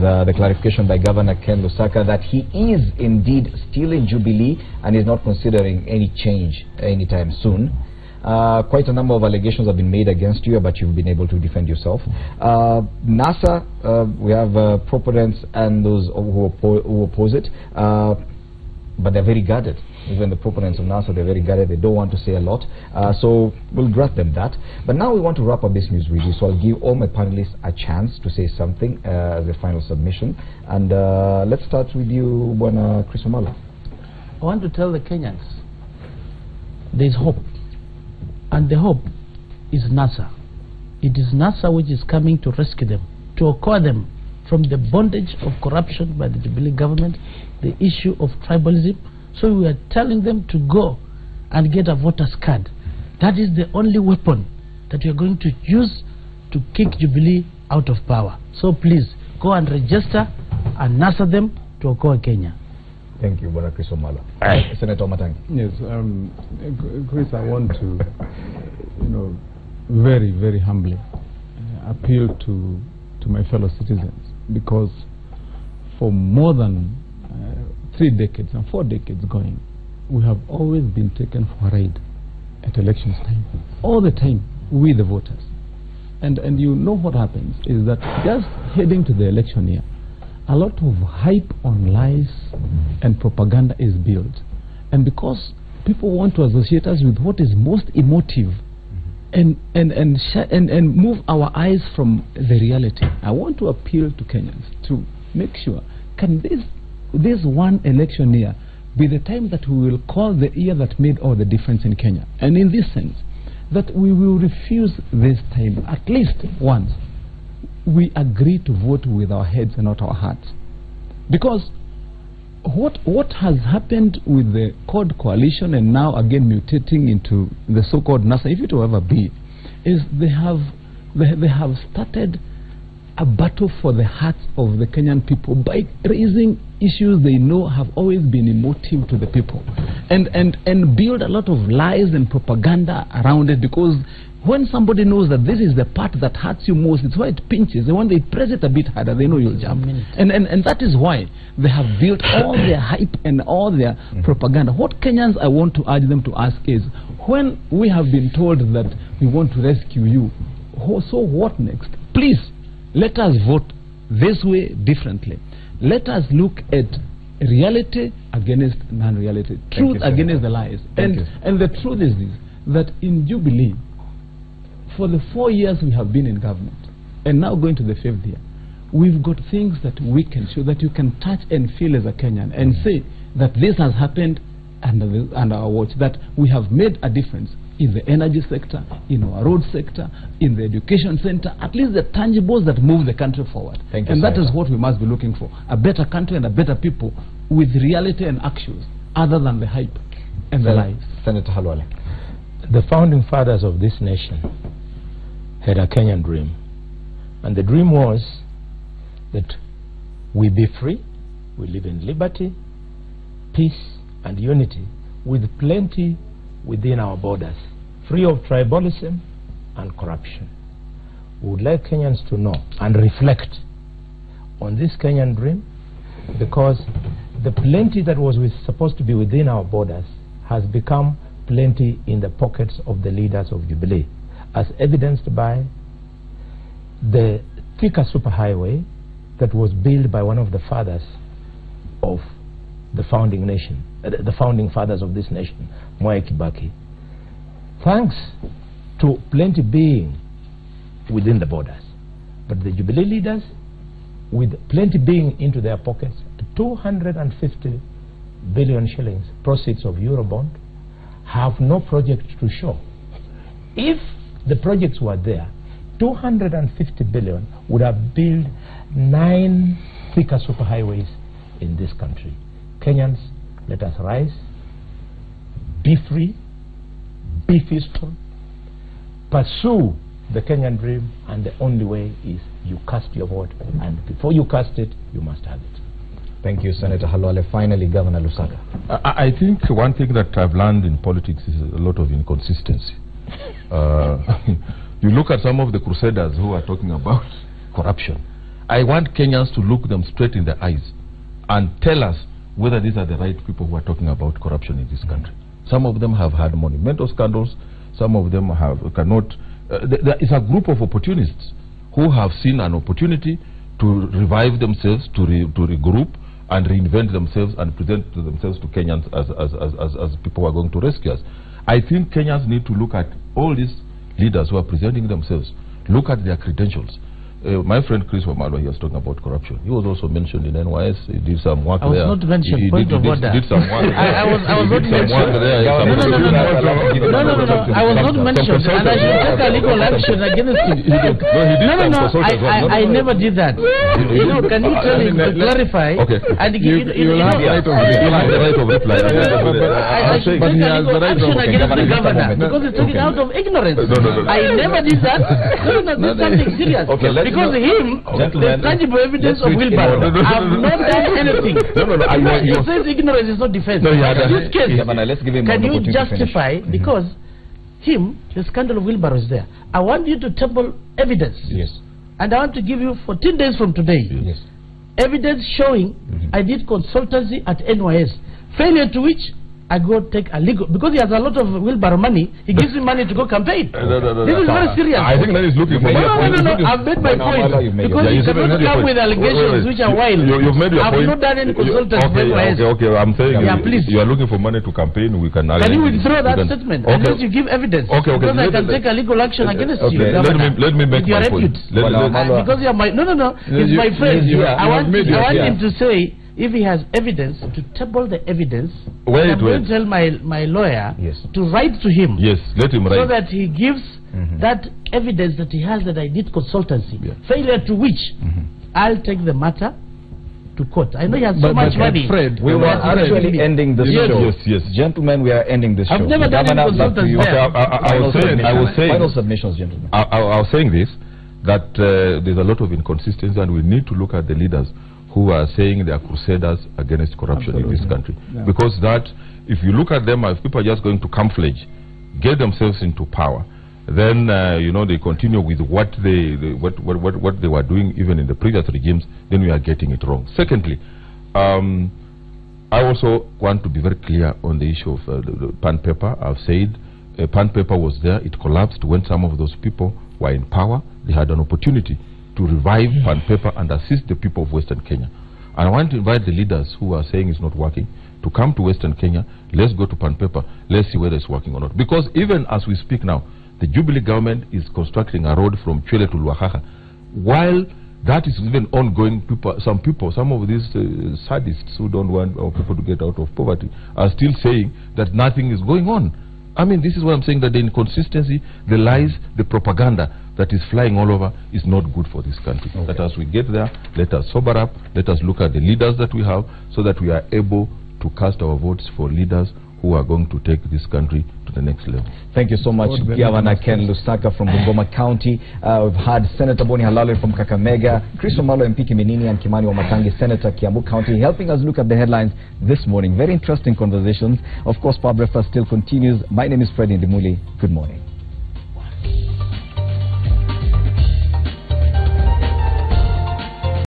the clarification by Governor Ken Lusaka that he is indeed still in Jubilee and is not considering any change anytime soon. Quite a number of allegations have been made against you, but you've been able to defend yourself. NASA, we have proponents and those who oppose it, but they're very guarded. Even the proponents of NASA, they're very guarded. They don't want to say a lot. So we'll grant them that. But now we want to wrap up this news review, so I'll give all my panelists a chance to say something as a final submission. And let's start with you, Bwana Chris Omala. I want to tell the Kenyans there's hope. And the hope is NASA. It is NASA which is coming to rescue them, to acquire them from the bondage of corruption by the Jubilee government, the issue of tribalism. So we are telling them to go and get a voter's card. That is the only weapon that we are going to use to kick Jubilee out of power. So please, go and register and NASA them to acquire Kenya. Thank you, Bwana Chris Omala. Senator Matangi. Yes, Chris, I want to, very, very humbly appeal to my fellow citizens, because for more than 3 decades and 4 decades going, we have always been taken for a ride at elections time. All the time, we the voters. And you know what happens is that just heading to the election year, a lot of hype on lies and propaganda is built. And because people want to associate us with what is most emotive and move our eyes from the reality, I want to appeal to Kenyans to make sure, can this one election year be the time that we will call the year that made all the difference in Kenya? And in this sense, that we will refuse this time at least once. We agree to vote with our heads and not our hearts. Because what has happened with the CORD coalition and now again mutating into the so-called NASA, if it will ever be, is they have started a battle for the hearts of the Kenyan people by raising issues they know have always been emotive to the people, and build a lot of lies and propaganda around it, because when somebody knows that this is the part that hurts you most, it's why it pinches. And when they press it a bit harder, they know you'll jump. And that is why they have built all their hype and all their propaganda. What Kenyans I want to urge them to ask is, when we have been told that we want to rescue you, so what next? Please, let us vote this way differently. Let us look at reality against non-reality, truth against the lies. And the truth is this, that in Jubilee, for the 4 years we have been in government, and now going to the 5th year, we've got things that we can show, that you can touch and feel as a Kenyan, and say that this has happened under our watch, that we have made a difference in the energy sector, in our road sector, in the education center, at least the tangibles that move the country forward. And that is what we must be looking for, a better country and a better people with reality and actions, other than the hype and the lies. Senator Halwale. The founding fathers of this nation had a Kenyan dream, and the dream was that we be free, we live in liberty, peace and unity, with plenty within our borders, free of tribalism and corruption. We would like Kenyans to know and reflect on this Kenyan dream, because the plenty that was supposed to be within our borders has become plenty in the pockets of the leaders of Jubilee, as evidenced by the Thika superhighway that was built by one of the fathers of the founding nation, the founding fathers of this nation, Mwai Kibaki. Thanks to plenty being within the borders, but the Jubilee leaders, with plenty being into their pockets, 250 billion shillings proceeds of Eurobond, have no project to show. If the projects were there, 250 billion would have built 9 Thika superhighways in this country. Kenyans, let us rise, be free, be peaceful, pursue the Kenyan dream, and the only way is you cast your vote, and before you cast it, you must have it. Thank you, Senator Halwale. Finally, Governor Lusaka. I think one thing that I've learned in politics is a lot of inconsistency. You look at some of the crusaders who are talking about corruption. I want Kenyans to look them straight in the eyes and tell us whether these are the right people who are talking about corruption in this country. Some of them have had monumental scandals. Some of them cannot. There is a group of opportunists who have seen an opportunity to revive themselves, to regroup and reinvent themselves and present themselves to Kenyans as people who are going to rescue us. I think Kenyans need to look at all these leaders who are presenting themselves, look at their credentials. My friend Chris Wamalo, he was talking about corruption. He was also mentioned in NYS. He did some work there. I was not mentioned. Point of order. Did some work I was not mentioned. No. I was not mentioned, and I should take a legal action against him. I never did that. You know, can you tell him to clarify? Okay. And you will have the right of reply. I should take a legal action against the governor because he's talking out of ignorance. I never did that. No, this is something serious. Because there's tangible evidence of wheelbarrow. I have not done anything. He says ignorance is not defense. In this case, can you justify, because the scandal of wheelbarrow is there. I want you to table evidence. Yes. And I want to give you 14 days from today. Yes. Evidence showing I did consultancy at NYS. Failure to which I go take a legal, because he has a lot of wheelbarrow money, he gives me money to go campaign. This is very serious. I think that is looking for No, I've made my point. Because you cannot come with allegations which are wild. You've made your point. I've not done any consultancy. Okay, I'm saying please. You are looking for money to campaign, we can... Can you withdraw that statement? Unless you give evidence. Because I can take a legal action against you. Let me make my point. Because you are my... No. He's my friend. I want him to say, if he has evidence, to table the evidence, I'm going to tell my lawyer to write to him. Yes, let him write. So that he gives that evidence that he has that I did consultancy. Failure to which I'll take the matter to court. I know he has so much money. Fred, we were actually ending this show. Yes. Gentlemen, we are ending this show. I've never done any consultancy. I was saying, final submissions, gentlemen. I was saying this, that there's a lot of inconsistency and we need to look at the leaders who are saying they are crusaders against corruption in this country. Because that, if you look at them, if people are just going to camouflage, get themselves into power, then they continue with what they were doing even in the previous regimes, then we are getting it wrong. Secondly, I also want to be very clear on the issue of the Pan Paper. I've said Pan Paper was there, it collapsed when some of those people were in power. They had an opportunity to revive Pan Paper and assist the people of Western Kenya. And I want to invite the leaders who are saying it's not working to come to Western Kenya. Let's go to Pan Paper. Let's see whether it's working or not. Because even as we speak now, the Jubilee government is constructing a road from Chwele to Luahaha. While that is even ongoing, some of these sadists who don't want our people to get out of poverty are still saying that nothing is going on. I mean, this is what I'm saying, that the inconsistency, the lies, the propaganda that is flying all over is not good for this country. That as we get there, let us sober up, let us look at the leaders that we have so that we are able to cast our votes for leaders who are going to take this country to the next level. Thank you so much, Governor Ken Lusaka from Bungoma County. We've had Senator Boni Halale from Kakamega, Chris Wamalo, MP Kiminini, and Kimani Wamatangi, Senator Kiambu County, helping us look at the headlines this morning. Very interesting conversations. Of course, Power Breakfast still continues. My name is Freddie Ndimuli. Good morning.